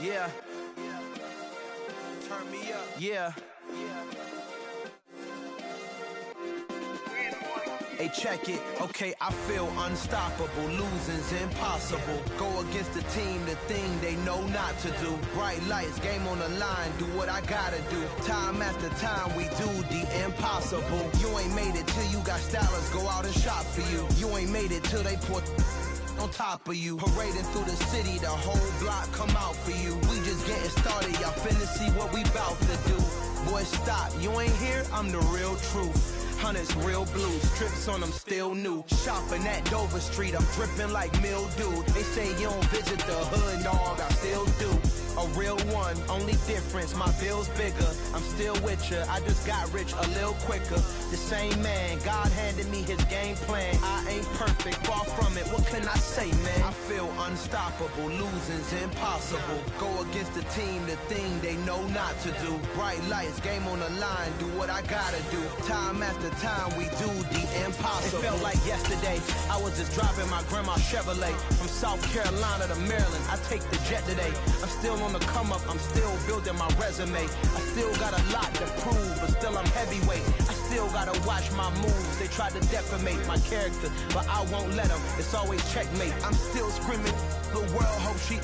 Yeah. Turn me up. Yeah. Hey, check it. Okay, I feel unstoppable. Losing's impossible. Go against the team, the thing they know not to do. Bright lights, game on the line, do what I gotta do. Time after time, we do the impossible. You ain't made it till you got stylers go out and shop for you. You ain't made it till they put on top of you. Parading through the city, the whole block come out for you. We just getting started, y'all finna see what we bout to do. Boy, stop, you ain't here, I'm the real truth. Hunters, real blues, trips on them still new. Shopping at Dover Street, I'm dripping like mildew. They say you don't visit the hood, dog, I still do. A real one, only difference, my bill's bigger. I'm still with ya, I just got rich a little quicker. The same man, God handed me his game plan. I ain't perfect, far from it, what can I say, man? I feel unstoppable, losing's impossible. Go against the team, the thing they know not to do. Bright lights, game on the line, do what I gotta do. Time after time, we do the impossible. It felt like yesterday, I was just driving my grandma's Chevrolet. From South Carolina to Maryland, I take the jet today. I'm still on the come up, I'm still building my resume. I still got a lot to prove, but still I'm heavyweight. I still gotta watch my moves. They tried to defamate my character, but I won't let them. It's always checkmate. I'm still screaming, the world hope she.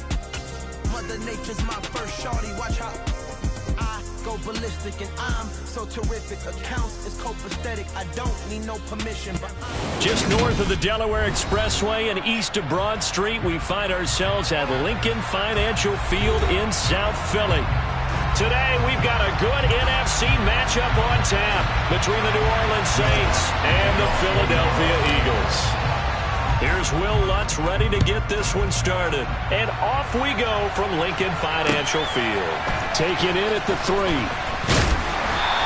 Mother Nature's my first shorty. Watch how I go ballistic, and I'm so terrific. Accounts is copacetic. I don't need no permission, but just north of the Delaware Expressway and east of Broad Street, we find ourselves at Lincoln Financial Field in South Philly. Today, we've got a good NFC matchup on tap between the New Orleans Saints and the Philadelphia Eagles. Here's Will Lutz ready to get this one started. And off we go from Lincoln Financial Field. Taking in at the 3.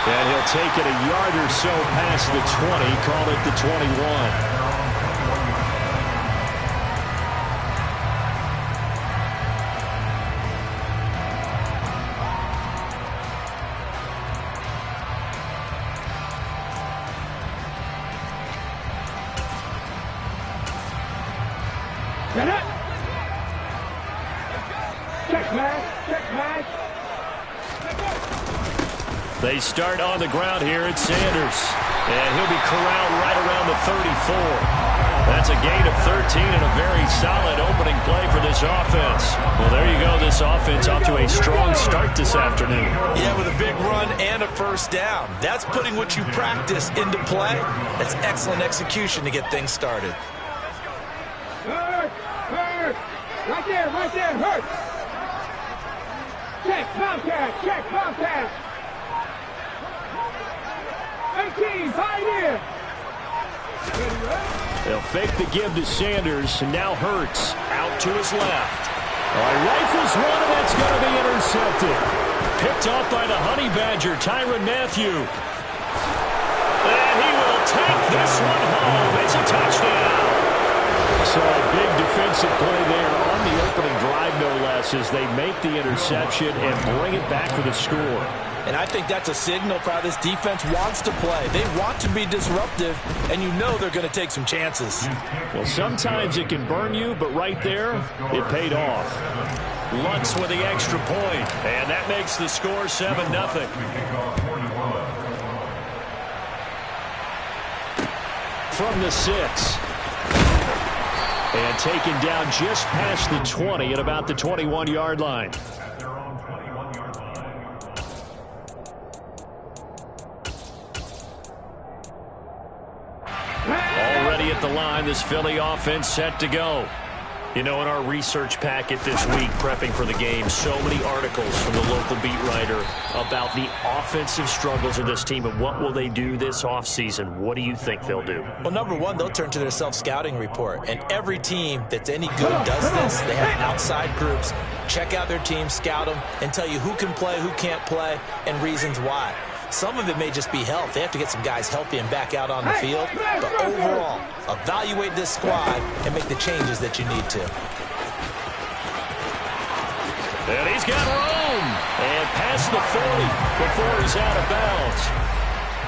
And he'll take it a yard or so past the 20, call it the 21. They start on the ground here at Sanders. And he'll be corralled right around the 34. That's a gain of 13 and a very solid opening play for this offense. Well, there you go. This offense off to a strong start this afternoon. Yeah, with a big run and a first down. That's putting what you practice into play. That's excellent execution to get things started. Hurt! Right there, hurt! Check contact! 18, tight end! They'll fake the give to Sanders, and now Hurts out to his left. All right, rifles one, and that's going to be intercepted. Picked off by the Honey Badger, Tyrann Mathieu. And he will take this one home. It's a touchdown. So a big defensive play there on the opening drive, no less, as they make the interception and bring it back for the score. And I think that's a signal for how this defense wants to play. They want to be disruptive, and you know they're going to take some chances. Well, sometimes it can burn you, but right there, it paid off. Lutz with the extra point, and that makes the score 7-0. From the 6. And taken down just past the 20 at about the 21-yard line. Already at the line, this Philly offense set to go. You know, in our research packet this week, prepping for the game, so many articles from the local beat writer about the offensive struggles of this team and what will they do this offseason. What do you think they'll do? Well, number one, they'll turn to their self-scouting report. And every team that's any good does this. They have outside groups, check out their team, scout them, and tell you who can play, who can't play, and reasons why. Some of it may just be health. They have to get some guys healthy and back out on the field. But overall, evaluate this squad and make the changes that you need to. And he's got room. And past the 40 before he's out of bounds.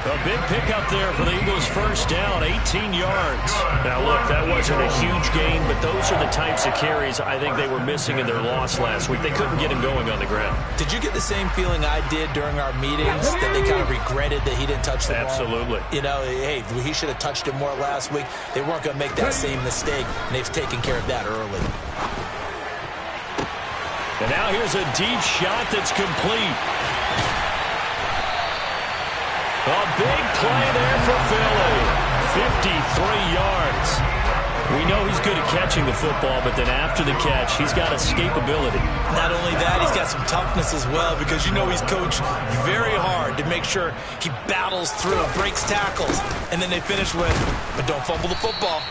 A big pickup there for the Eagles' first down, 18 yards. Now, look, that wasn't a huge gain, but those are the types of carries I think they were missing in their loss last week. They couldn't get him going on the ground. Did you get the same feeling I did during our meetings, that they kind of regretted that he didn't touch the ball? Absolutely. You know, hey, he should have touched it more last week. They weren't going to make that same mistake, and they've taken care of that early. And now here's a deep shot that's complete. A big play there for Philly. 53 yards. We know he's good at catching the football, but then after the catch, he's got escapability. Not only that, he's got some toughness as well, because you know he's coached very hard to make sure he battles through, breaks tackles, and then they finish with, but don't fumble the football.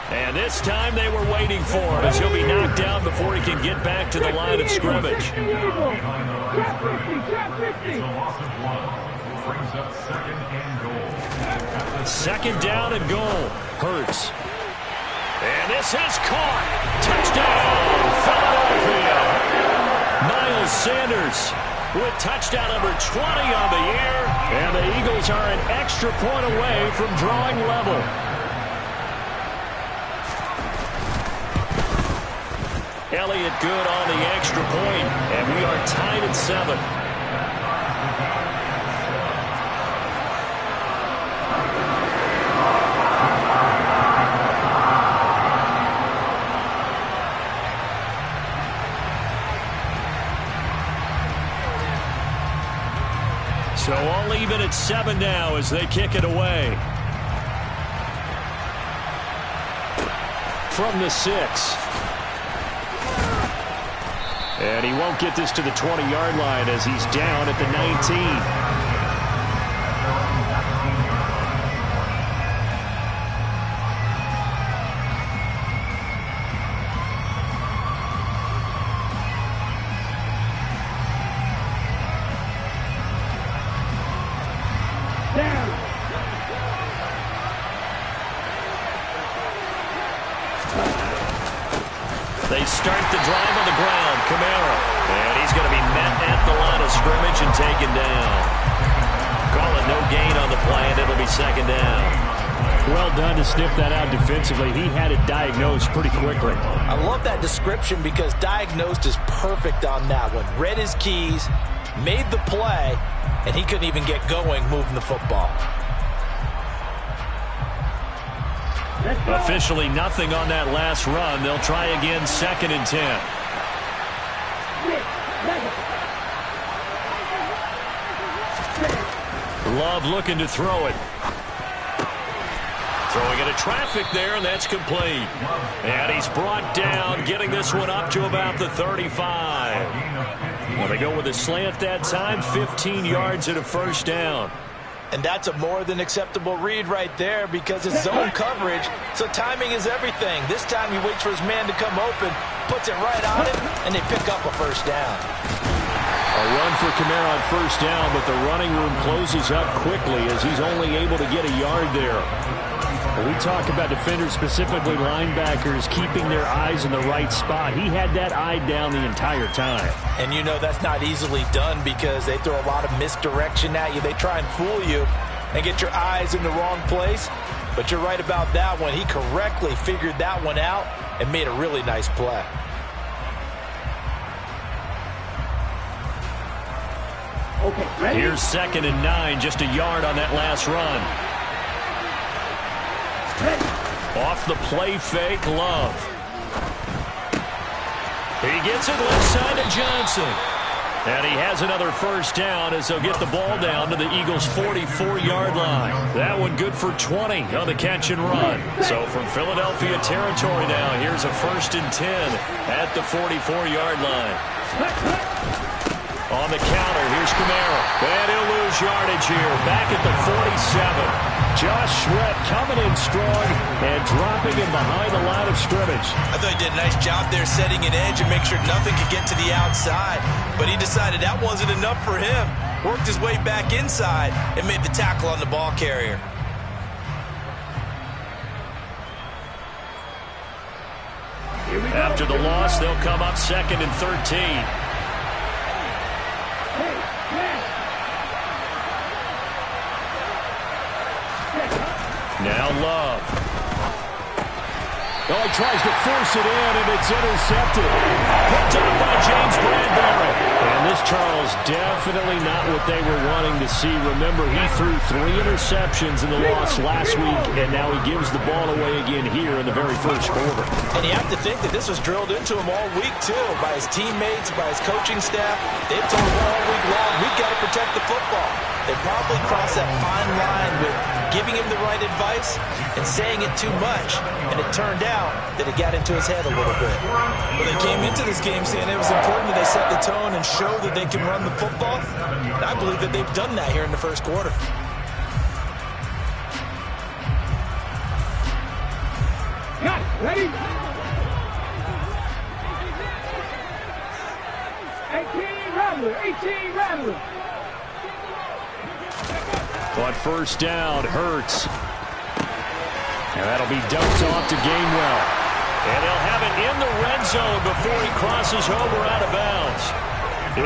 And this time they were waiting for him, as he'll be knocked down before he can get back to the line of scrimmage. Second down and goal. Hurts. And this is caught. Touchdown, Philadelphia. Miles Sanders with touchdown number 20 on the year. And the Eagles are an extra point away from drawing level. Elliott good on the extra point, and we are tied at 7. So all even at 7 now as they kick it away. From the 6. And he won't get this to the 20-yard line as he's down at the 19. They start the drive on the ground. Kamara. And he's going to be met at the line of scrimmage and taken down. Call it no gain on the play, and it'll be second down. Well done to sniff that out defensively. He had it diagnosed pretty quickly. I love that description because diagnosed is perfect on that one. Read his keys, made the play, and he couldn't even get going moving the football. Officially nothing on that last run. They'll try again, 2nd and 10. Love looking to throw it. Throwing into traffic there, and that's complete. And he's brought down, getting this one up to about the 35. Well, they go with a slant that time, 15 yards and a first down. And that's a more than acceptable read right there because it's zone coverage, so timing is everything. This time he waits for his man to come open, puts it right on him, and they pick up a first down. A run for Kamara on first down, but the running room closes up quickly as he's only able to get a yard there. When we talk about defenders, specifically linebackers, keeping their eyes in the right spot, he had that eye down the entire time. And you know that's not easily done because they throw a lot of misdirection at you. They try and fool you and get your eyes in the wrong place. But you're right about that one. He correctly figured that one out and made a really nice play. Okay, here's 2nd and 9, just a yard on that last run. Off the play fake, Love. He gets it left side to Johnson. And he has another first down as they'll get the ball down to the Eagles' 44-yard line. That one good for 20 on the catch and run. So from Philadelphia territory now, here's a 1st and 10 at the 44-yard line. On the counter, here's Kamara. And he'll lose yardage here. Back at the 47. Josh Sweat coming in strong and dropping him behind the line of scrimmage. I thought he did a nice job there setting an edge and make sure nothing could get to the outside. But he decided that wasn't enough for him. Worked his way back inside and made the tackle on the ball carrier. After the loss, they'll come up 2nd and 13. Now Love. Oh, he tries to force it in, and it's intercepted. Picked up by James Bradbury. And this, Charles, definitely not what they were wanting to see. Remember, he threw 3 interceptions in the loss last week, and now he gives the ball away again here in the very first quarter. And you have to think that this was drilled into him all week, too, by his teammates, by his coaching staff. They've told him all week long, we've got to protect the football. They probably crossed that fine line with giving him the right advice and saying it too much. And it turned out that it got into his head a little bit. Well, they came into this game saying it was important that they set the tone and show that they can run the football. And I believe that they've done that here in the first quarter. Got it. Ready? 18 Rattler. 18 Rattler. On first down, Hurts. And that'll be dumped off to Gainwell. And he'll have it in the red zone before he crosses over out of bounds.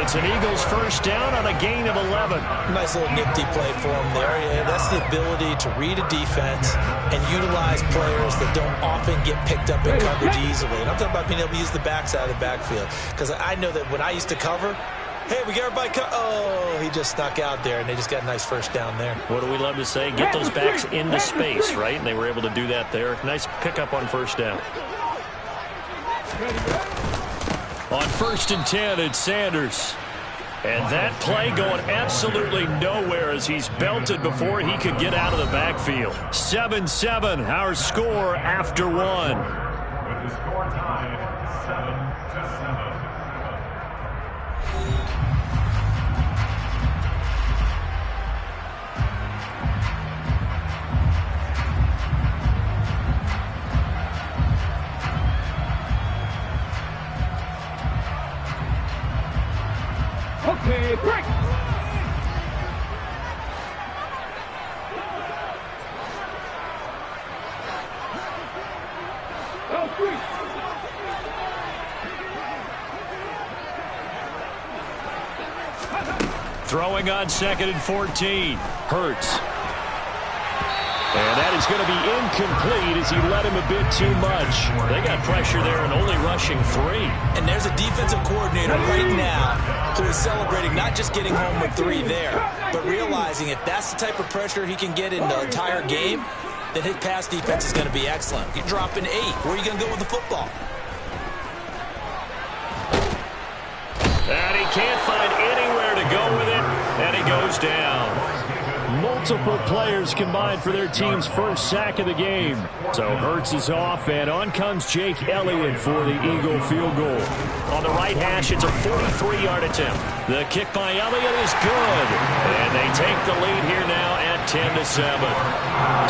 It's an Eagles first down on a gain of 11. Nice little nifty play for him there. Yeah, that's the ability to read a defense and utilize players that don't often get picked up in coverage easily. And I'm talking about being able to use the backside of the backfield. Because I know that when I used to cover, hey, we got everybody oh, he just snuck out there, and they just got a nice first down there. What do we love to say? Get those backs into space, right? And they were able to do that there. Nice pickup on first down. On 1st and 10, it's Sanders. And that play going absolutely nowhere as he's belted before he could get out of the backfield. 7-7, our score after 1. With the score tied 7-7. Okay, break. Oh, 3. Throwing on 2nd and 14. Hurts. And that is going to be incomplete as he led him a bit too much. They got pressure there and only rushing 3. And there's a defensive coordinator right now who is celebrating not just getting home with 3 there, but realizing if that's the type of pressure he can get in the entire game, then his pass defense is going to be excellent. You're dropping 8. Where are you going to go with the football? And he can't find anywhere to go with it, and he goes down. Multiple players combined for their team's first sack of the game. So Hurts is off, and on comes Jake Elliott for the Eagle field goal. On the right hash, it's a 43-yard attempt. The kick by Elliott is good, and they take the lead here now at 10-7.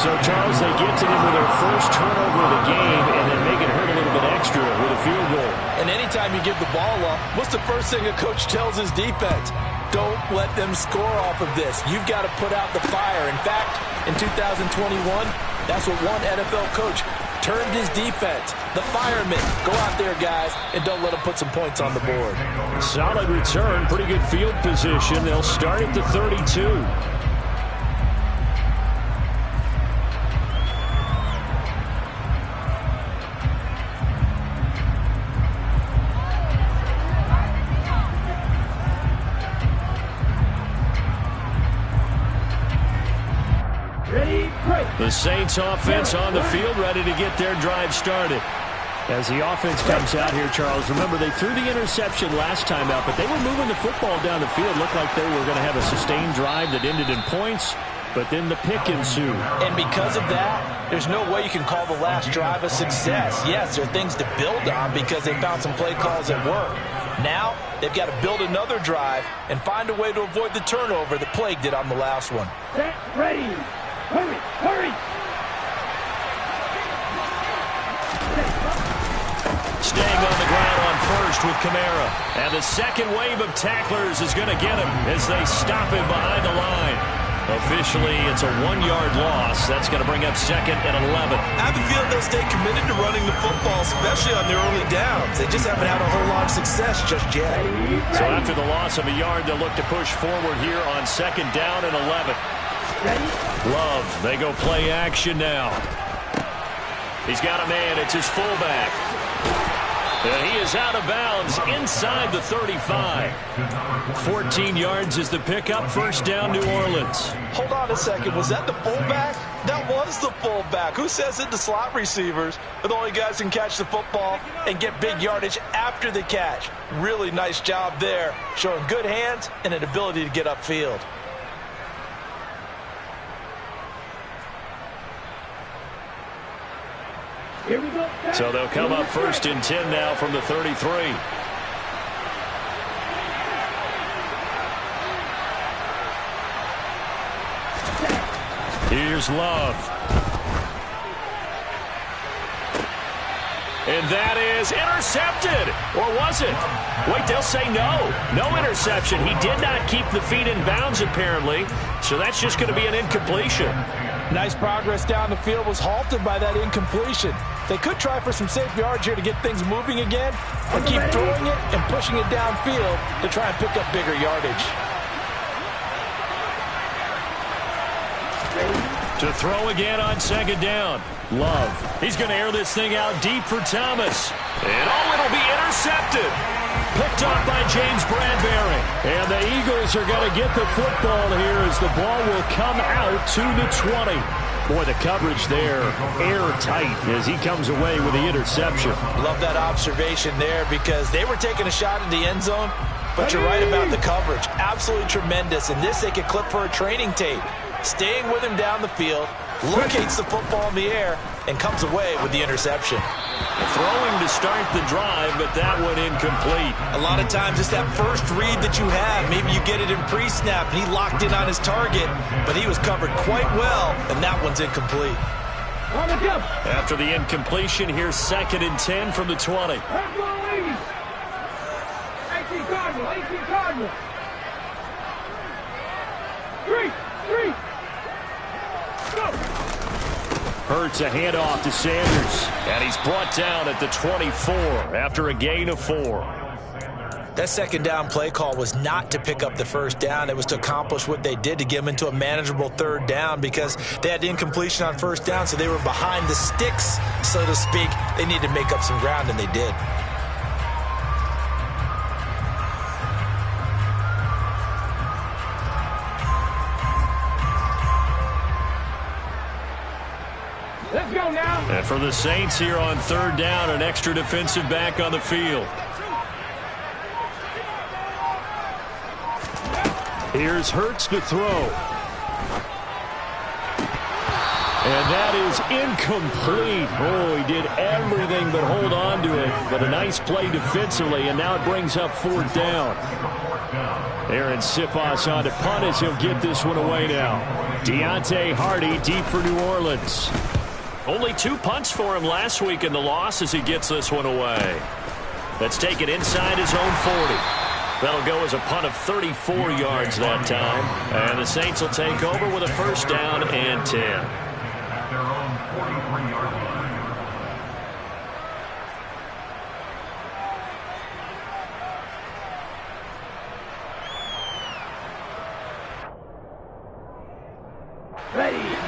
So, Charles, they get to them with their first turnover of the game, and then make it hurt a little bit extra with a field goal. And anytime you give the ball up, what's the first thing a coach tells his defense? Don't let them score off of this. You've got to put out the fire. In fact, in 2021, that's what one NFL coach termed his defense. The firemen. Go out there, guys, and don't let them put some points on the board. Solid return, pretty good field position. They'll start at the 32. The Saints offense on the field, ready to get their drive started. As the offense comes out here, Charles, remember they threw the interception last time out, but they were moving the football down the field. Looked like they were going to have a sustained drive that ended in points, but then the pick ensued. And because of that, there's no way you can call the last drive a success. Yes, there are things to build on because they found some play calls that work. Now, they've got to build another drive and find a way to avoid the turnover that plagued it on the last one. Set, ready. Hurry, hurry. Staying on the ground on first with Kamara. And the second wave of tacklers is going to get him as they stop him behind the line. Officially, it's a 1-yard loss. That's going to bring up 2nd and 11. I have a feeling they'll stay committed to running the football, especially on their early downs. They just haven't had a whole lot of success just yet. So after the loss of a yard, they'll look to push forward here on 2nd down and 11. Love, they go play action now. He's got a man, it's his fullback. And he is out of bounds inside the 35. 14 yards is the pickup, first down, New Orleans. Hold on a second, was that the fullback? That was the fullback. Who says it? The slot receivers are the only guys who can catch the football and get big yardage after the catch. Really nice job there, showing good hands and an ability to get upfield. Here we go. So they'll come up first and 10 now from the 33. Here's Love. And that is intercepted. Or was it? Wait, they'll say no. No interception. He did not keep the feet in bounds, apparently. So that's just going to be an incompletion. Nice progress down the field was halted by that incompletion. They could try for some safe yards here to get things moving again, or keep throwing it and pushing it downfield to try and pick up bigger yardage. To throw again on second down. Love. He's going to air this thing out deep for Thomas. And it'll be intercepted. Picked off by James Bradbury. And the Eagles are going to get the football here as the ball will come out to the 20. Boy, the coverage there airtight as he comes away with the interception. Love that observation there because they were taking a shot in the end zone, but you're right about the coverage. Absolutely tremendous. And this they could clip for a training tape. Staying with him down the field, locates the football in the air, and comes away with the interception. Throwing to start the drive, but that one incomplete. A lot of times it's that first read that you have. Maybe you get it in pre-snap, and he locked in on his target, but he was covered quite well, and that one's incomplete. After the incompletion, here's second and 10 from the 20. 18 Cardinal, 18 Cardinal. 3. Go. Hurts a handoff to Sanders. And he's brought down at the 24 after a gain of 4. That second down play call was not to pick up the first down. It was to accomplish what they did to get them into a manageable third down because they had the incompletion on first down, so they were behind the sticks, so to speak. They needed to make up some ground, and they did. Let's go now. And for the Saints here on third down, an extra defensive back on the field. Here's Hurts to throw. And that is incomplete. Oh, he did everything but hold on to it. But a nice play defensively, and now it brings up fourth down. Aaron Siposs on to punt as he'll get this one away now. Deontay Hardy deep for New Orleans. Only 2 punts for him last week in the loss as he gets this one away. Let's take it inside his own 40. That'll go as a punt of 34 yards that time. And the Saints will take over with a first down and 10. At their own 43-yard line.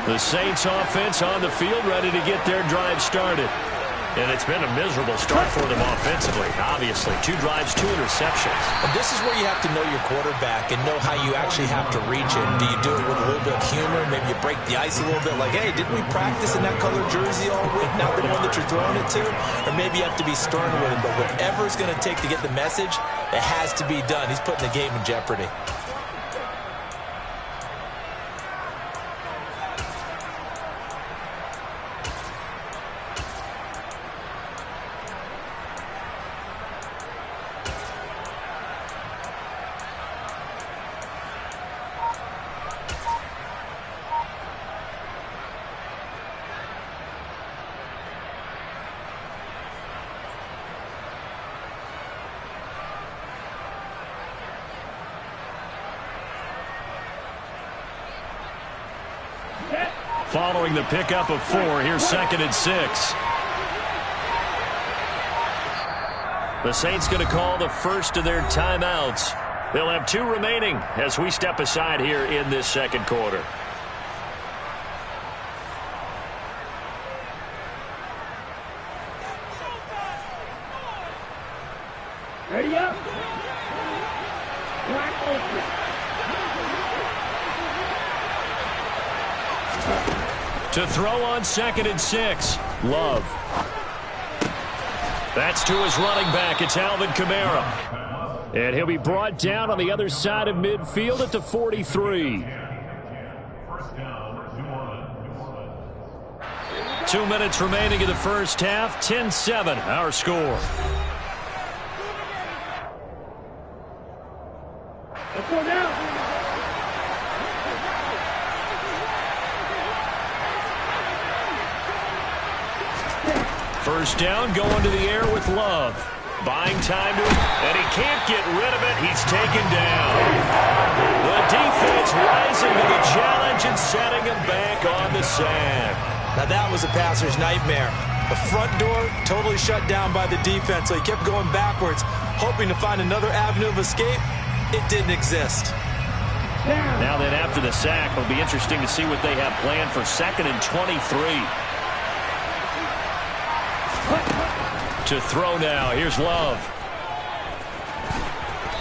The Saints offense on the field ready to get their drive started. And it's been a miserable start for them offensively. Obviously, 2 drives, 2 interceptions. And this is where you have to know your quarterback and know how you actually have to reach him. Do you do it with a little bit of humor? Maybe you break the ice a little bit like, hey, didn't we practice in that colored jersey all week, not the one that you're throwing it to? Or maybe you have to be stern with him. But whatever it's going to take to get the message, it has to be done. He's putting the game in jeopardy. Following the pickup of 4, here's second and 6. The Saints going to call the first of their timeouts. They'll have 2 remaining as we step aside here in this second quarter. Ready up. Black open. To throw on 2nd and 6. Love. That's to his running back. It's Alvin Kamara. And he'll be brought down on the other side of midfield at the 43. 2 minutes remaining in the first half. 10-7, our score. Let's go now. First down, going to the air with Love. Buying time to it, and he can't get rid of it. He's taken down. The defense rising to the challenge and setting him back on the sack. Now that was a passer's nightmare. The front door totally shut down by the defense, so he kept going backwards, hoping to find another avenue of escape. It didn't exist. Now then, after the sack, it'll be interesting to see what they have planned for 2nd and 23. To throw now. Here's Love.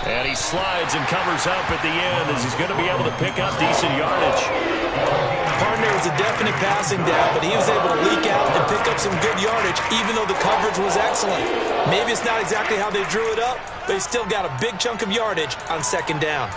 And he slides and covers up at the end as he's going to be able to pick up decent yardage. Partner was a definite passing down, but he was able to leak out and pick up some good yardage, even though the coverage was excellent. Maybe it's not exactly how they drew it up, but he still got a big chunk of yardage on 2nd down.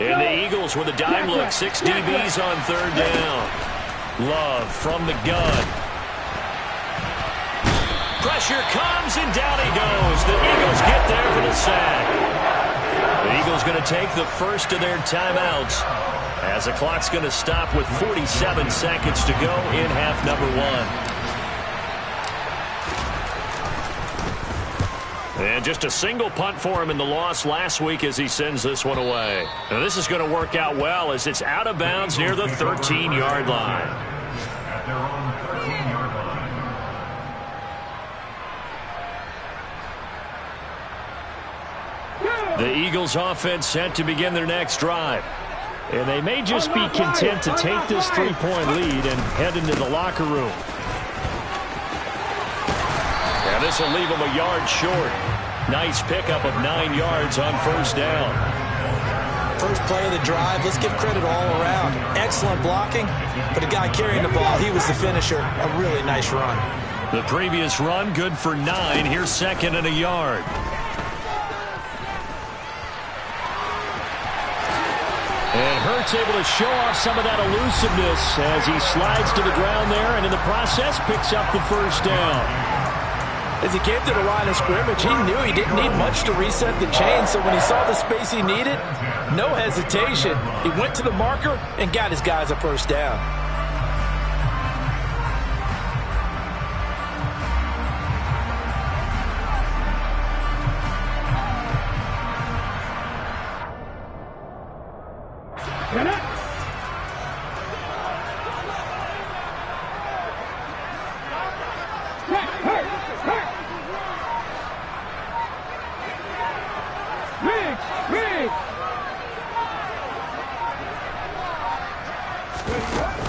And the Eagles with a dime look. 6 DBs on 3rd down. Love from the gun. Pressure comes, and down he goes. The Eagles get there for the sack. The Eagles going to take the first of their timeouts as the clock's going to stop with 47 seconds to go in half number 1. And just a single punt for him in the loss last week as he sends this one away. Now this is going to work out well as it's out of bounds near the 13-yard line. At their own 13-yard line. The Eagles offense set to begin their next drive. And they may just be content to take this 3-point lead and head into the locker room. And this will leave them a yard short. Nice pickup of 9 yards on 1st down. First play of the drive, let's give credit all around. Excellent blocking, but the guy carrying the ball, he was the finisher. A really nice run. The previous run, good for 9. Here's 2nd and a yard. And Hurts able to show off some of that elusiveness as he slides to the ground there, and in the process picks up the 1st down. As he came to the line of scrimmage, he knew he didn't need much to reset the chain, so when he saw the space he needed, no hesitation. He went to the marker and got his guys a 1st down.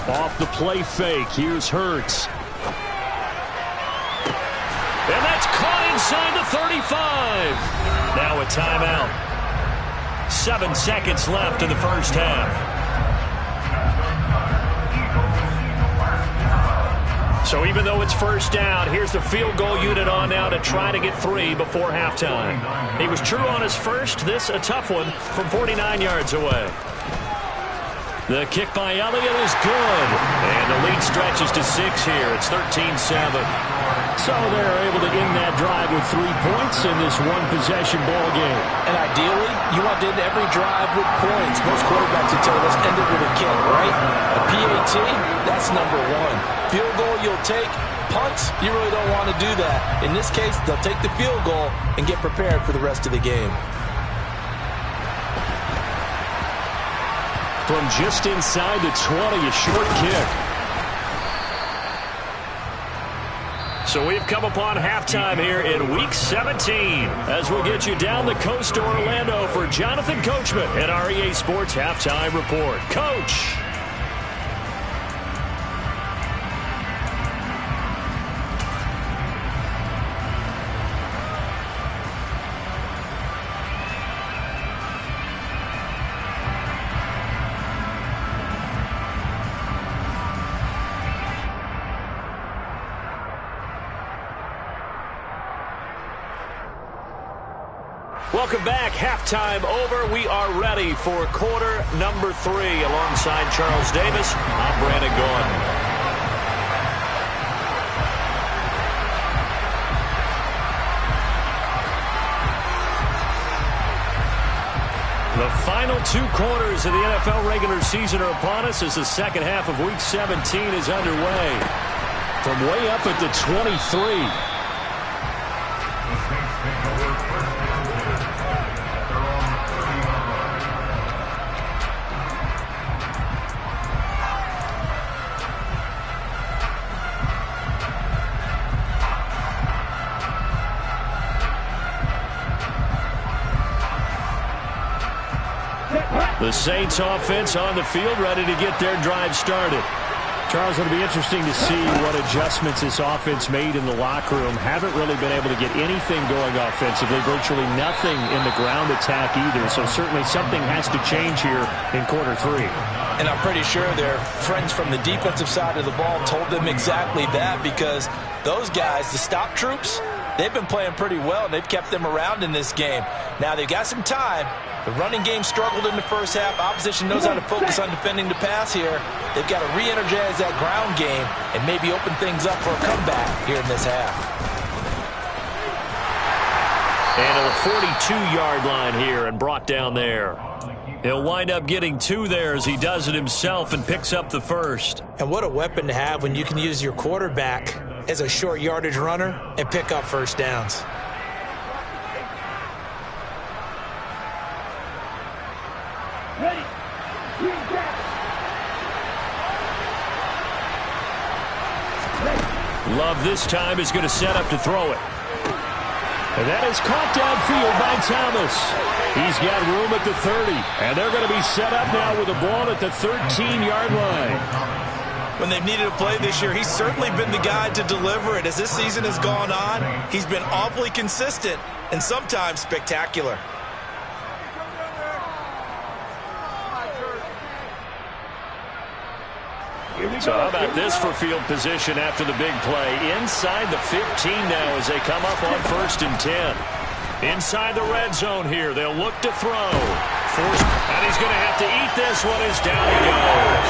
Off the play fake, here's Hurts. And that's caught inside the 35. Now a timeout. 7 seconds left in the first half. So even though it's 1st down, here's the field goal unit on now to try to get 3 before halftime. He was true on his first. This a tough one from 49 yards away. The kick by Elliott is good. And the lead stretches to 6 here. It's 13-7. So they're able to end that drive with 3 points in this one-possession ball game. And ideally, you want to end every drive with points. Most quarterbacks would tell you, let's end it with a kick, right? A PAT, that's number 1. Field goal you'll take. Punts, you really don't want to do that. In this case, they'll take the field goal and get prepared for the rest of the game. From just inside the 20, a short kick. So we've come upon halftime here in Week 17 as we'll get you down the coast to Orlando for Jonathan Coachman at our EA Sports Halftime Report. Coach. Welcome back. Halftime over. We are ready for quarter number 3. Alongside Charles Davis, I'm Brandon Gaudin. The final 2 quarters of the NFL regular season are upon us as the second half of Week 17 is underway. From way up at the 23. The Saints offense on the field, ready to get their drive started. Charles, it'll be interesting to see what adjustments this offense made in the locker room. Haven't really been able to get anything going offensively, virtually nothing in the ground attack either. So certainly something has to change here in quarter 3. And I'm pretty sure their friends from the defensive side of the ball told them exactly that, because those guys, the stop troops, they've been playing pretty well, and they've kept them around in this game. Now they've got some time. The running game struggled in the first half. Opposition knows how to focus on defending the pass here. They've got to re-energize that ground game and maybe open things up for a comeback here in this half. And to the 42-yard line here and brought down there. He'll wind up getting 2 there as he does it himself and picks up the first. And what a weapon to have when you can use your quarterback as a short yardage runner and pick up first downs. Ready. Love this time is going to set up to throw it. And that is caught downfield by Thomas. He's got room at the 30. And they're going to be set up now with the ball at the 13-yard line. When they've needed a play this year, he's certainly been the guy to deliver it. As this season has gone on, he's been awfully consistent and sometimes spectacular. So how about this for field position after the big play? Inside the 15 now as they come up on 1st and 10. Inside the red zone here. They'll look to throw. And he's going to have to eat this one as down he goes.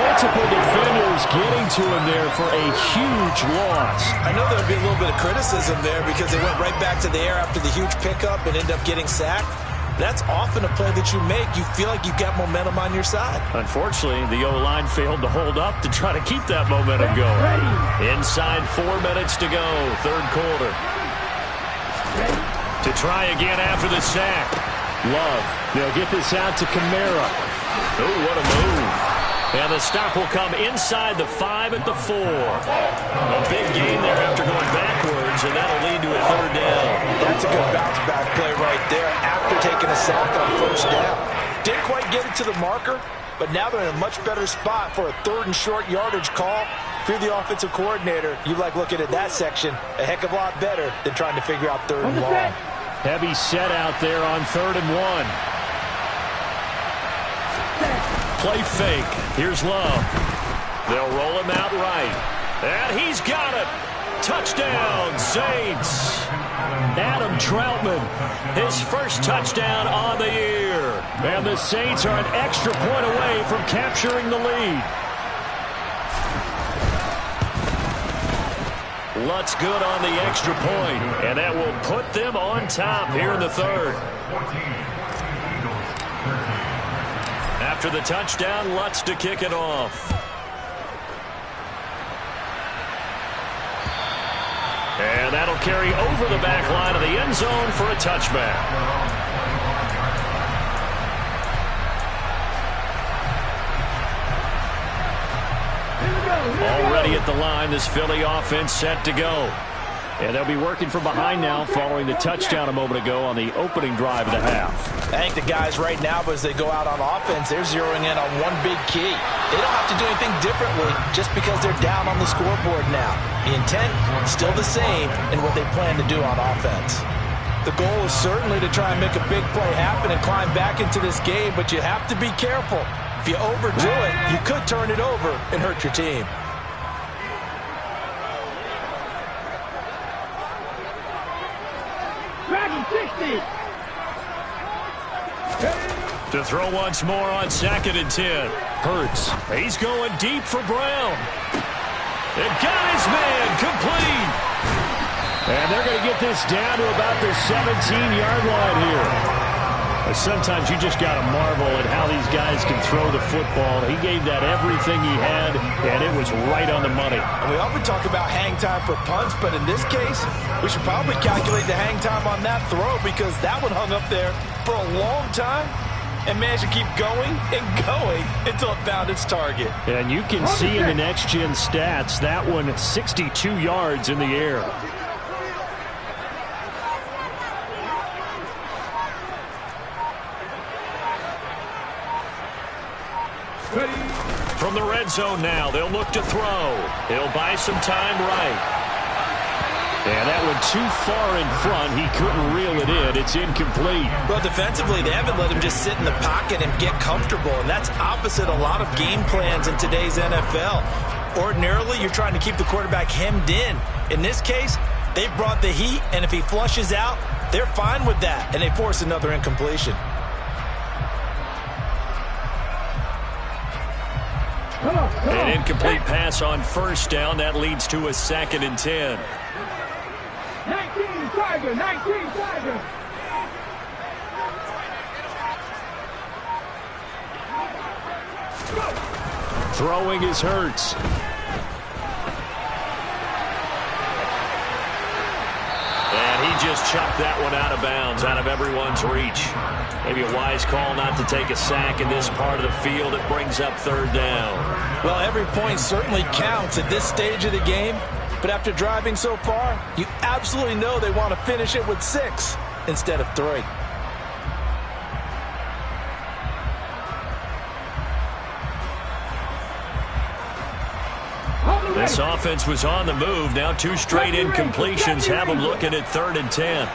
Multiple defenders getting to him there for a huge loss. I know there'll be a little bit of criticism there because they went right back to the air after the huge pickup and ended up getting sacked. That's often a play that you make. You feel like you've got momentum on your side. Unfortunately, the O-line failed to hold up to try to keep that momentum going. Inside 4 minutes to go, 3rd quarter. To try again after the sack. Love. They'll get this out to Kamara. Oh, what a move. And the stop will come inside the 5 at the 4. A big gain there after going backwards, and that'll lead to a 3rd down. That's a good bounce back play right there after taking a sack on 1st down. Didn't quite get it to the marker, but now they're in a much better spot for a 3rd and short yardage call. If you're the offensive coordinator, you like looking at that section a heck of a lot better than trying to figure out 3rd and long. Heavy set out there on 3rd and 1. Play fake. Here's Love. They'll roll him out right. And he's got it. Touchdown, Saints. Adam Troutman, his first touchdown on the year. And the Saints are an extra point away from capturing the lead. Lutz good on the extra point, and that will put them on top here in the 3rd. After the touchdown, Lutz to kick it off. And that'll carry over the back line of the end zone for a touchback. Already at the line, this Philly offense set to go. And they'll be working from behind now following the touchdown a moment ago on the opening drive of the half. I think the guys right now, as they go out on offense, they're zeroing in on one big key. They don't have to do anything differently just because they're down on the scoreboard now. The intent, still the same in what they plan to do on offense. The goal is certainly to try and make a big play happen and climb back into this game, but you have to be careful. If you overdo it, you could turn it over and hurt your team. To throw once more on 2nd and 10. Hurts. He's going deep for Brown. And got his man complete. And they're going to get this down to about the 17-yard line here. Sometimes you just got to marvel at how these guys can throw the football. He gave that everything he had, and it was right on the money. And we often talk about hang time for punts, but in this case, we should probably calculate the hang time on that throw because that one hung up there for a long time and managed to keep going and going until it found its target. And you can see in the next-gen stats, that one 62 yards in the air. From the red zone now, they'll look to throw. He'll buy some time right. And that one too far in front. He couldn't reel it in. It's incomplete. Well, defensively, they haven't let him just sit in the pocket and get comfortable, and that's opposite a lot of game plans in today's NFL. Ordinarily, you're trying to keep the quarterback hemmed in. In this case, they brought the heat, and if he flushes out, they're fine with that, and they force another incompletion. An incomplete pass on 1st down. That leads to a 2nd and 10. 19 Tiger, 19 Tiger. Throwing is Hurts. And he just chucked that one out of bounds, out of everyone's reach. Maybe a wise call not to take a sack in this part of the field. It brings up 3rd down. Well, every point certainly counts at this stage of the game. But after driving so far, you absolutely know they want to finish it with 6 instead of 3. This offense was on the move. Now 2 straight incompletions have them looking at 3rd and 10.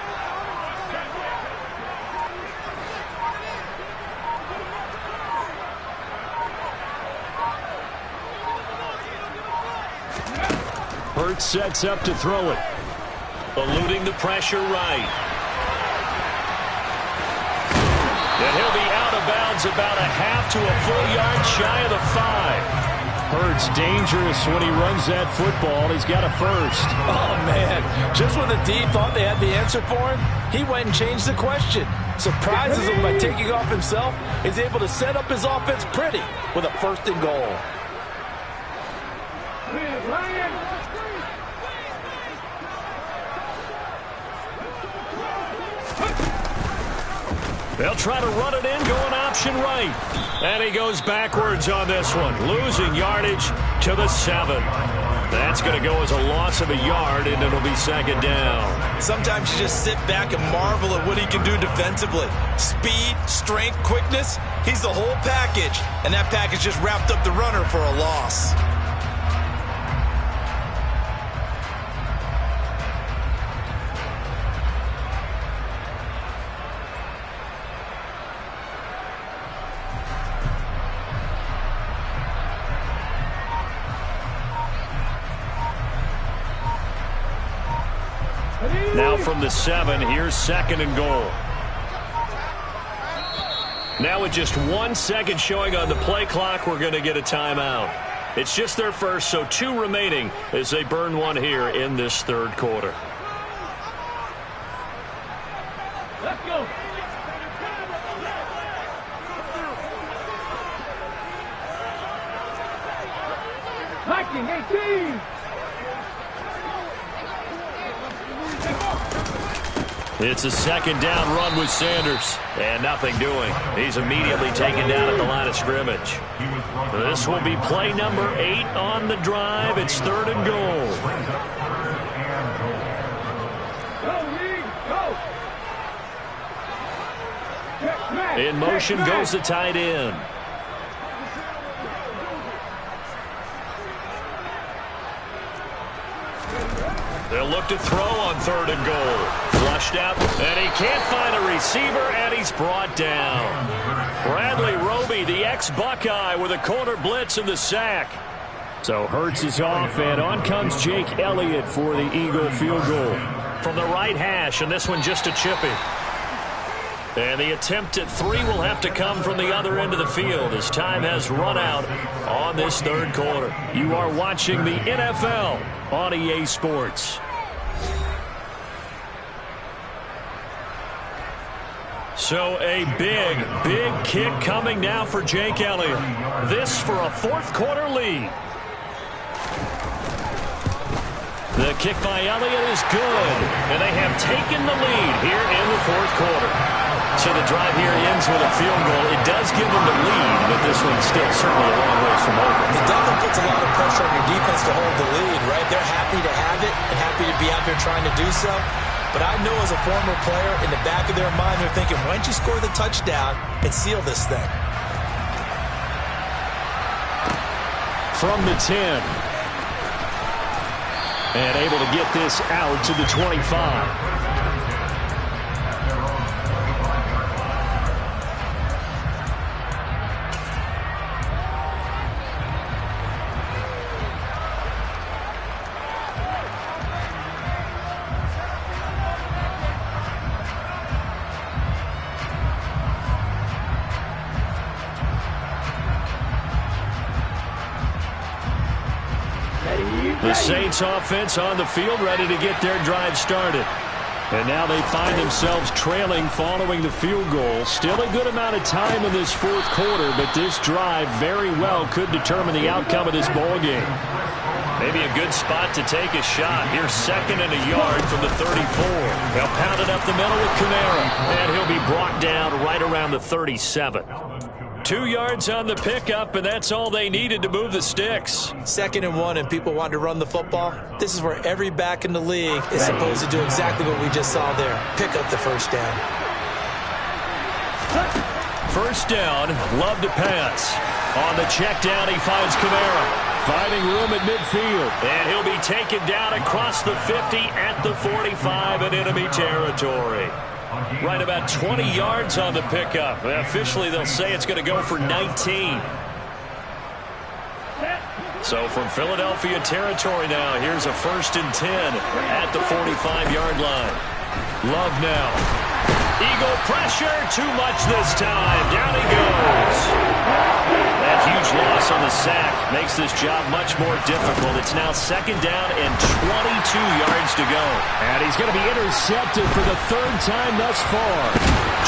Hurts sets up to throw it. Eluding the pressure right. And he'll be out of bounds about a half to a full yard shy of the 5. Hurts dangerous when he runs that football. He's got a first. Oh, man. Just when the D thought they had the answer for him, he went and changed the question. Surprises him by taking off himself. He's able to set up his offense pretty with a 1st and goal. They'll try to run it in, going option right. And he goes backwards on this one, losing yardage to the 7. That's going to go as a loss of a yard, and it'll be 2nd down. Sometimes you just sit back and marvel at what he can do defensively. Speed, strength, quickness, he's the whole package. And that package just wrapped up the runner for a loss. Now from the 7, here's 2nd and goal. Now with just 1 second showing on the play clock, we're going to get a timeout. It's just their first, so 2 remaining as they burn one here in this 3rd quarter. Let's go. Viking 18. It's a second down run with Sanders. And nothing doing. He's immediately taken down at the line of scrimmage. This will be play number 8 on the drive. It's 3rd and goal. In motion goes the tight end. They'll look to throw on 3rd and goal. Flushed out, and he can't find a receiver, and he's brought down. Bradley Roby, the ex-Buckeye, with a corner blitz and the sack. So Hurts is off, and on comes Jake Elliott for the Eagle field goal. From the right hash, and this one just a chippy. And the attempt at 3 will have to come from the other end of the field as time has run out on this 3rd quarter. You are watching the NFL on EA Sports. So a big kick coming now for Jake Elliott. This for a 4th quarter lead. The kick by Elliott is good, and they have taken the lead here in the 4th quarter. So the drive here ends with a field goal. It does give them the lead, but this one's still certainly a long ways from over. It definitely puts a lot of pressure on your defense to hold the lead, right? They're happy to have it and happy to be out there trying to do so. But I know as a former player, in the back of their mind, they're thinking, why don't you score the touchdown and seal this thing? From the 10. And able to get this out to the 25. The Saints offense on the field, ready to get their drive started. And now they find themselves trailing following the field goal. Still a good amount of time in this 4th quarter, but this drive very well could determine the outcome of this ball game. Maybe a good spot to take a shot. Here's 2nd and a yard from the 34. They'll pound it up the middle with Kamara, and he'll be brought down right around the 37. 2 yards on the pickup, and that's all they needed to move the sticks. 2nd and 1, and people want to run the football. This is where every back in the league is supposed to do exactly what we just saw there. Pick up the 1st down. 1st down, love to pass. On the check down, he finds Kamara. Finding room at midfield. And he'll be taken down across the 50 at the 45 in enemy territory. Right about 20 yards on the pickup. Officially, they'll say it's going to go for 19. So from Philadelphia territory now, here's a 1st and 10 at the 45-yard line. Love now. Eagle pressure, too much this time. Down he goes. That huge loss on the sack makes this job much more difficult. It's now 2nd down and 22 yards to go. And he's going to be intercepted for the 3rd time thus far.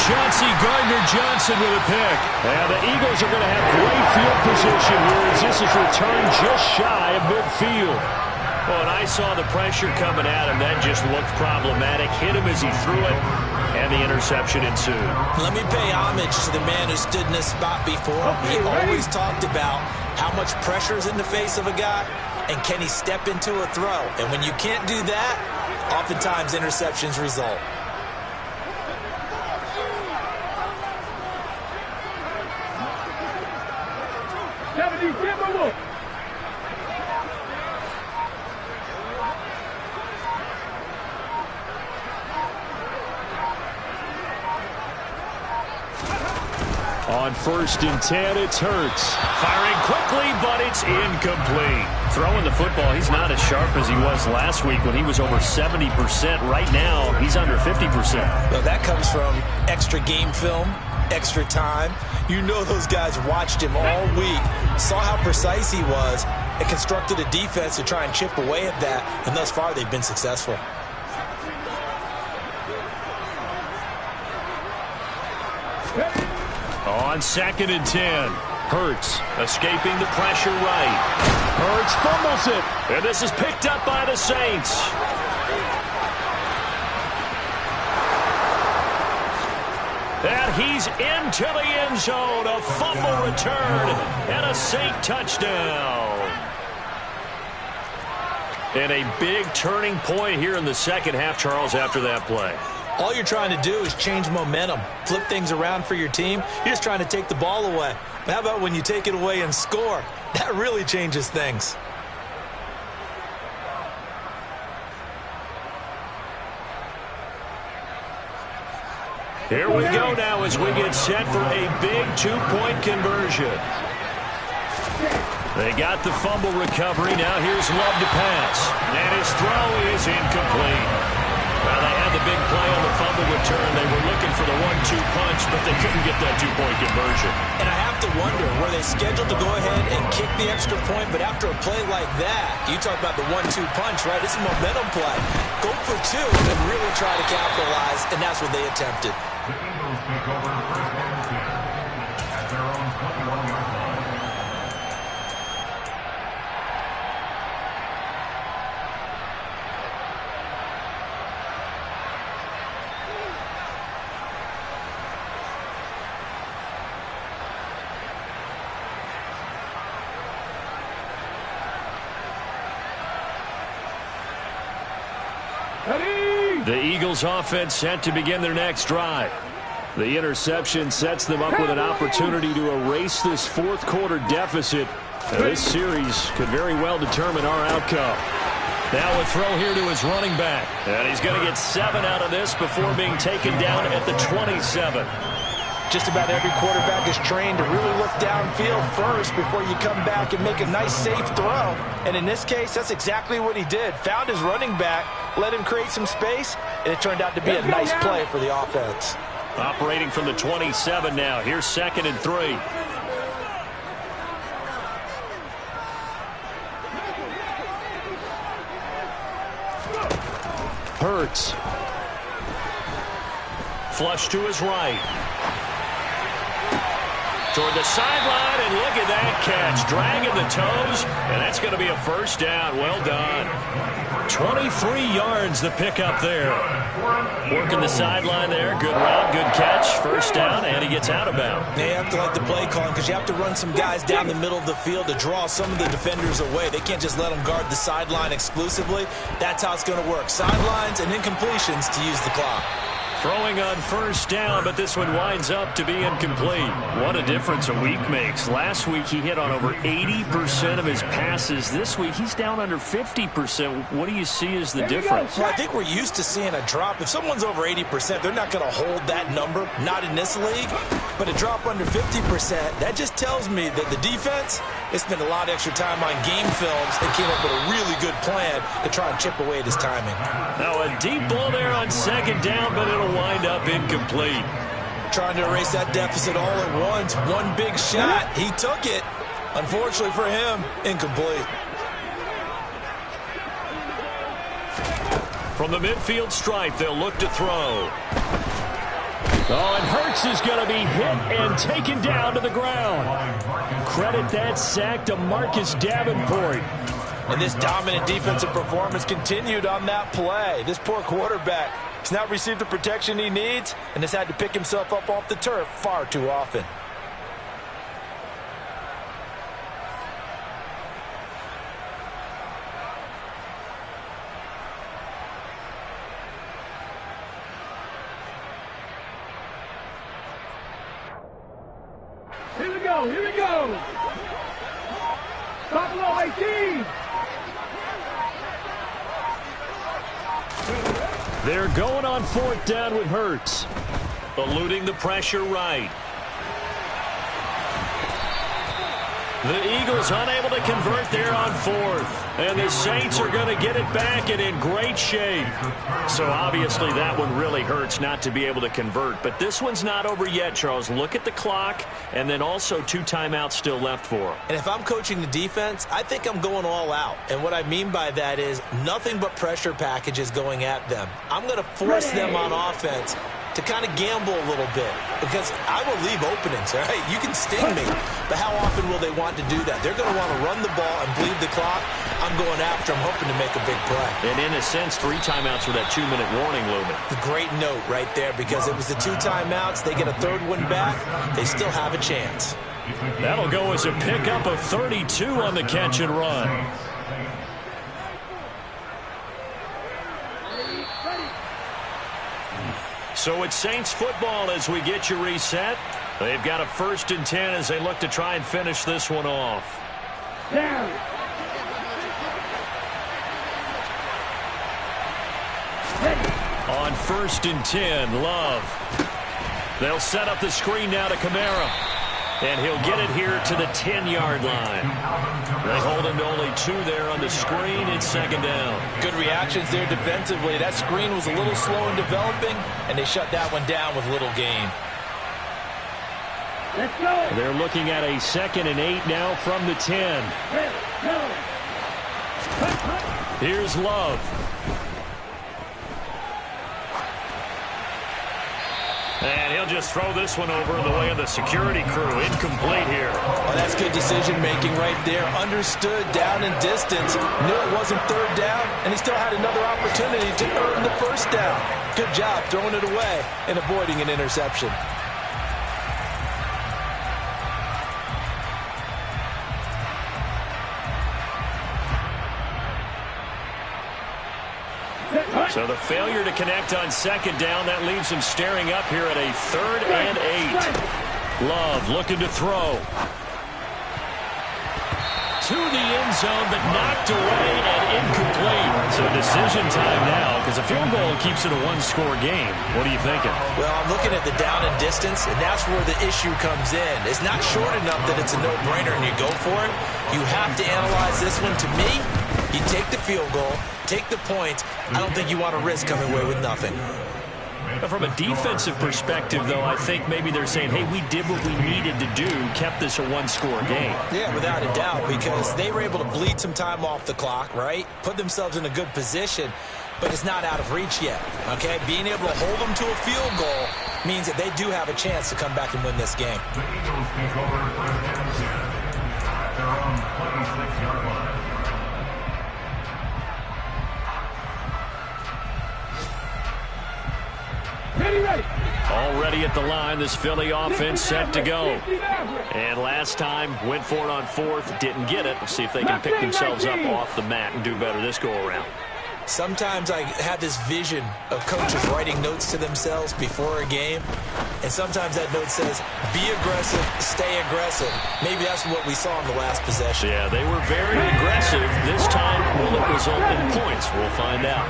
Chauncey Gardner-Johnson with a pick. And the Eagles are going to have great field position here as this is returned just shy of midfield. Well, and I saw the pressure coming at him. That just looked problematic. Hit him as he threw it, and the interception ensued. Let me pay homage to the man who stood in this spot before. He always talked about how much pressure is in the face of a guy, and can he step into a throw. And when you can't do that, oftentimes interceptions result. On 1st and 10, it's Hurts. Firing quickly, but it's incomplete. Throwing the football, he's not as sharp as he was last week when he was over 70%. Right now, he's under 50%. Well, that comes from extra game film, extra time. You know those guys watched him all week, saw how precise he was, and constructed a defense to try and chip away at that, and thus far they've been successful. On 2nd and 10, Hurts escaping the pressure right. Hurts fumbles it, and this is picked up by the Saints. he's into the end zone. A fumble return and a Saint touchdown. And a big turning point here in the second half, Charles, after that play. All you're trying to do is change momentum, flip things around for your team. You're just trying to take the ball away. How about when you take it away and score? That really changes things. Here we go now as we get set for a big two-point conversion. They got the fumble recovery. Now here's Love to pass. And his throw is incomplete. Well, they had the big play on the fumble return. They were looking for the 1-2 punch, but they couldn't get that two-point conversion. And I have to wonder, were they scheduled to go ahead and kick the extra point? But after a play like that, you talk about the 1-2 punch, right? It's a momentum play. Go for two and really try to capitalize, and that's what they attempted. The Eagles take over first and 10 at their own 21-yard line. The Eagles offense set to begin their next drive. The interception sets them up with an opportunity to erase this fourth quarter deficit. This series could very well determine our outcome. Now a throw here to his running back. And he's going to get 7 out of this before being taken down at the 27. Just about every quarterback is trained to really look downfield first before you come back and make a nice, safe throw. And in this case, that's exactly what he did. Found his running back, let him create some space, and it turned out to be a nice play for the offense. Operating from the 27 now. Here's 2nd and 3. Hurts. Flush to his right. Toward the sideline, and look at that catch. Dragging the toes, and that's going to be a first down. Well done. 23 yards the pickup there. Working the sideline there. Good route, good catch. First down, and he gets out of bounds. They have to like the play calling because you have to run some guys down the middle of the field to draw some of the defenders away. They can't just let them guard the sideline exclusively. That's how it's going to work. Sidelines and incompletions to use the clock. Throwing on first down, but this one winds up to be incomplete. What a difference a week makes. Last week he hit on over 80% of his passes. This week he's down under 50%. What do you see as the difference? Well, I think we're used to seeing a drop. If someone's over 80%, they're not going to hold that number. Not in this league. But a drop under 50%, that just tells me that the defense has spent a lot of extra time on game films and came up with a really good plan to try and chip away at his timing. Now a deep ball there on second down, but it'll wind up incomplete. Trying to erase that deficit all at once. One big shot. He took it. Unfortunately for him, incomplete. From the midfield stripe, they'll look to throw. Oh, and Hurts is going to be hit and taken down to the ground. Credit that sack to Marcus Davenport. And this dominant defensive performance continued on that play. This poor quarterback has not received the protection he needs and has had to pick himself up off the turf far too often. Here we go, here we go. Buffalo 18. They're going on fourth down with Hurts. Eluding the pressure right. The Eagles unable to convert there on fourth. And the Saints are going to get it back and in great shape. So obviously that one really hurts not to be able to convert. But this one's not over yet, Charles. Look at the clock, and then also 2 timeouts still left for them. And if I'm coaching the defense, I think I'm going all out. And what I mean by that is, is nothing but pressure packages going at them. I'm going to force them on offense to kind of gamble a little bit, because I will leave openings, all right? You can sting me, but how often will they want to do that? They're going to want to run the ball and bleed the clock. I'm going after them, hoping to make a big play. And in a sense, 3 timeouts with that 2-minute warning looming. A great note right there, because it was the 2 timeouts. They get a 3rd one back. They still have a chance. That'll go as a pickup of 32 on the catch and run. So it's Saints football as we get you reset. They've got a 1st and 10 as they look to try and finish this one off. Down. On 1st and 10, Love. They'll set up the screen now to Kamara. And he'll get it here to the 10-yard line. They hold him to only 2 there on the screen. It's 2nd down. Good reactions there defensively. That screen was a little slow in developing, and they shut that one down with little gain. Let's go. They're looking at a 2nd and 8 now from the 10. Here's Love. And he'll just throw this one over the way of the security crew. Incomplete here. Oh, that's good decision-making right there. Understood down and distance. Knew it wasn't 3rd down, and he still had another opportunity to earn the 1st down. Good job throwing it away and avoiding an interception. So the failure to connect on 2nd down, that leaves him staring up here at a 3rd and 8. Love looking to throw. To the end zone, but knocked away and incomplete. So decision time now, because a field goal keeps it a 1-score game. What are you thinking? Well, I'm looking at the down and distance, and that's where the issue comes in. It's not short enough that it's a no-brainer and you go for it. You have to analyze this one. To me, you take the field goal, take the points. I don't think you want to risk coming away with nothing. From a defensive perspective, though, I think maybe they're saying, hey, we did what we needed to do, kept this a 1-score game. Yeah, without a doubt, because they were able to bleed some time off the clock, right? Put themselves in a good position, but it's not out of reach yet, okay? Being able to hold them to a field goal means that they do have a chance to come back and win this game. The Eagles take over 1st and 10 at their own 26-yard line. Already at the line, this Philly offense set to go. And last time, went for it on 4th, didn't get it. We'll see if they can pick themselves up off the mat and do better this go-around. Sometimes I have this vision of coaches writing notes to themselves before a game, and sometimes that note says, be aggressive, stay aggressive. Maybe that's what we saw in the last possession. Yeah, they were very aggressive. This time, will it result in points? We'll find out.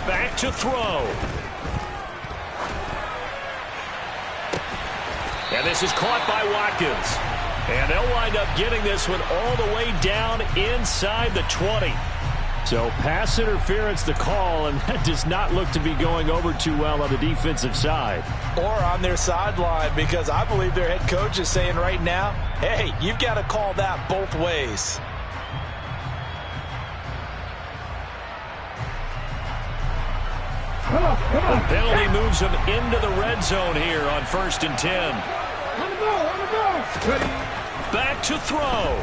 Back to throw. And this is caught by Watkins. And they'll wind up getting this one all the way down inside the 20. So pass interference the call, and that does not look to be going over too well on the defensive side. Or on their sideline, because I believe their head coach is saying right now, hey, you've got to call that both ways. The penalty moves them into the red zone here on 1st and 10. Back to throw.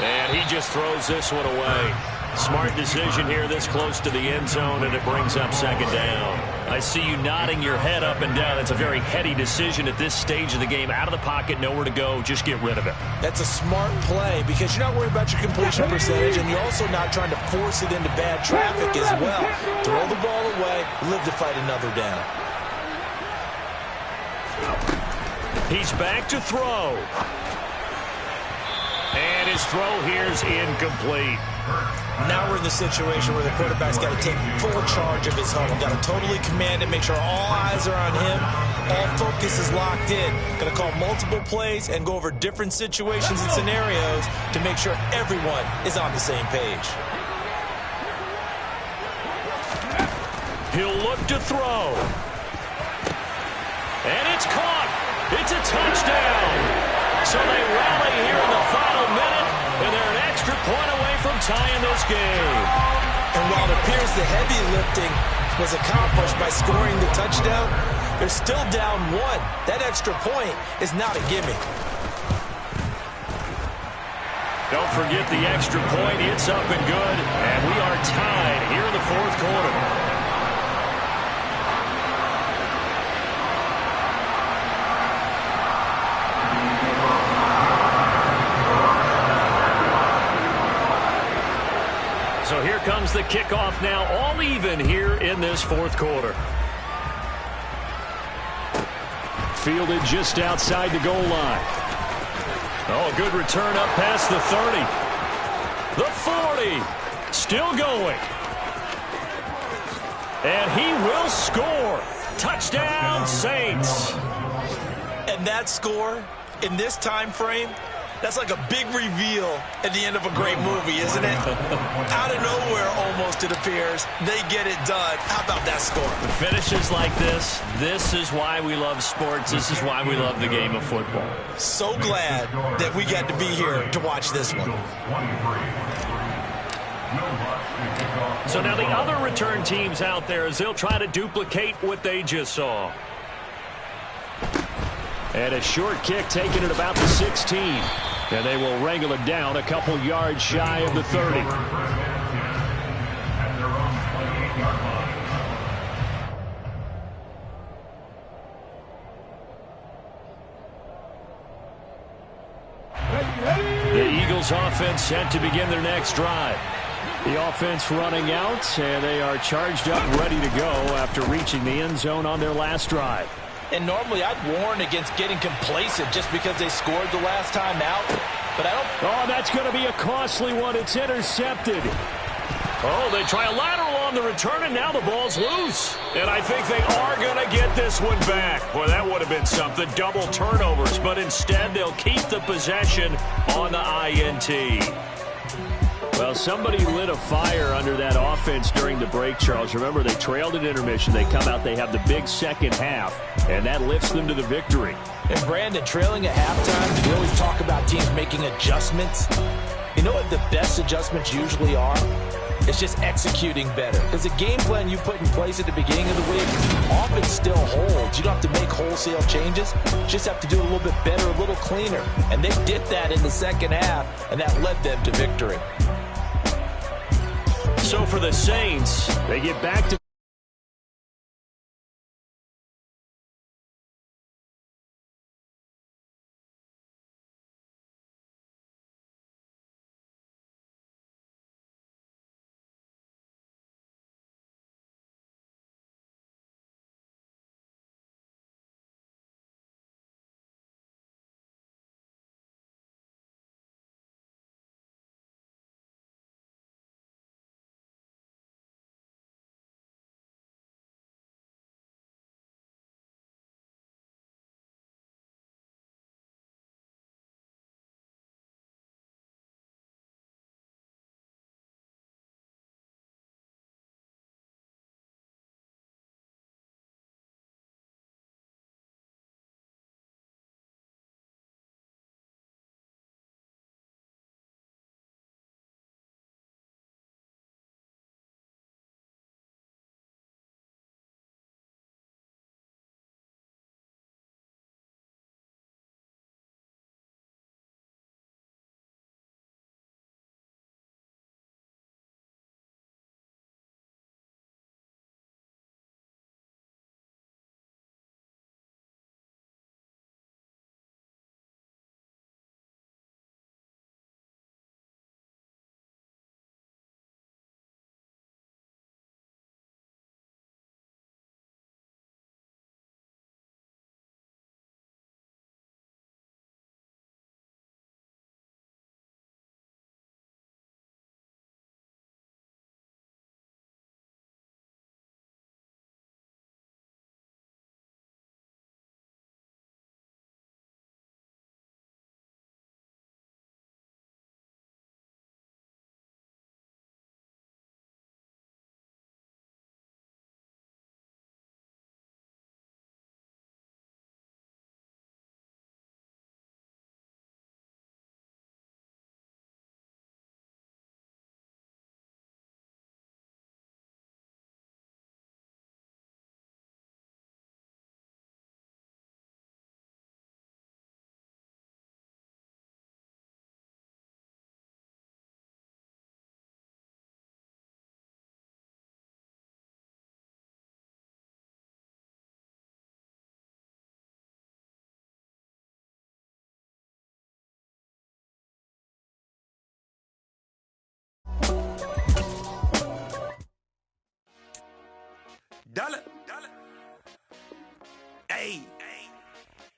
And he just throws this one away. Smart decision here this close to the end zone, and it brings up 2nd down. I see you nodding your head up and down. That's a very heady decision at this stage of the game. Out of the pocket, nowhere to go. Just get rid of it. That's a smart play because you're not worried about your completion percentage, and you're also not trying to force it into bad traffic as well. Throw the ball away, live to fight another down. He's back to throw. And his throw here's incomplete. Now we're in the situation where the quarterback's got to take full charge of his huddle. Got to totally command it, make sure all eyes are on him. All focus is locked in. Got to call multiple plays and go over different situations and scenarios to make sure everyone is on the same page. He'll look to throw. And it's caught. It's a touchdown. So they rally here in the final minute, and they're an extra point away from tying this game. And while it appears the heavy lifting was accomplished by scoring the touchdown, they're still down one. That extra point is not a gimme. Don't forget the extra point. It's up and good. And we are tied here in the fourth quarter. So here comes the kickoff now, all even here in this fourth quarter. Fielded just outside the goal line. Oh, good return up past the 30. The 40. Still going. And he will score. Touchdown, Saints. And that score in this time frame, that's like a big reveal at the end of a great movie, isn't it? Out of nowhere, almost, it appears, they get it done. How about that score? Finishes like this is why we love sports. This is why we love the game of football. So glad that we got to be here to watch this one. So now the other return teams out there as they'll try to duplicate what they just saw. And a short kick taken at about the 16. And they will wrangle it down a couple yards shy of the 30. The Eagles offense set to begin their next drive. The offense running out, and they are charged up, ready to go after reaching the end zone on their last drive. And normally I'd warn against getting complacent just because they scored the last time out. But I don't... Oh, that's going to be a costly one. It's intercepted. Oh, they try a lateral on the return, and now the ball's loose. And I think they are going to get this one back. Boy, that would have been something. Double turnovers. But instead, they'll keep the possession on the INT. Well, somebody lit a fire under that offense during the break, Charles. Remember, they trailed at intermission. They come out, they have the big second half, and that lifts them to the victory. And, Brandon, trailing at halftime, we always talk about teams making adjustments. You know what the best adjustments usually are? It's just executing better. Because the game plan you put in place at the beginning of the week often still holds. You don't have to make wholesale changes. You just have to do it a little bit better, a little cleaner. And they did that in the second half, and that led them to victory. So for the Saints, they get back to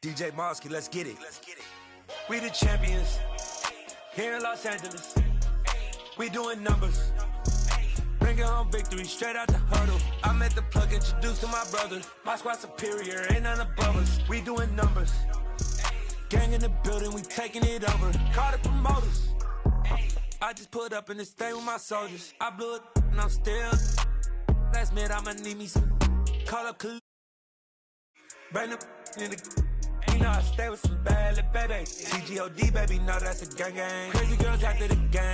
DJ Mosky, let's get it. We the champions here in Los Angeles. We doing numbers. Bringing home victory straight out the huddle. I'm at the plug, introduced to my brothers. My squad superior, ain't none above us. We doing numbers. Gang in the building, we taking it over. Call the promoters. I just put up in this thing with my soldiers. I blew it and I'm still. Last minute, I'ma need me some. Call up Bring them in the. You know I stay with some bad little baby. TGOD, baby, know that's a gang gang. Crazy girls after the game.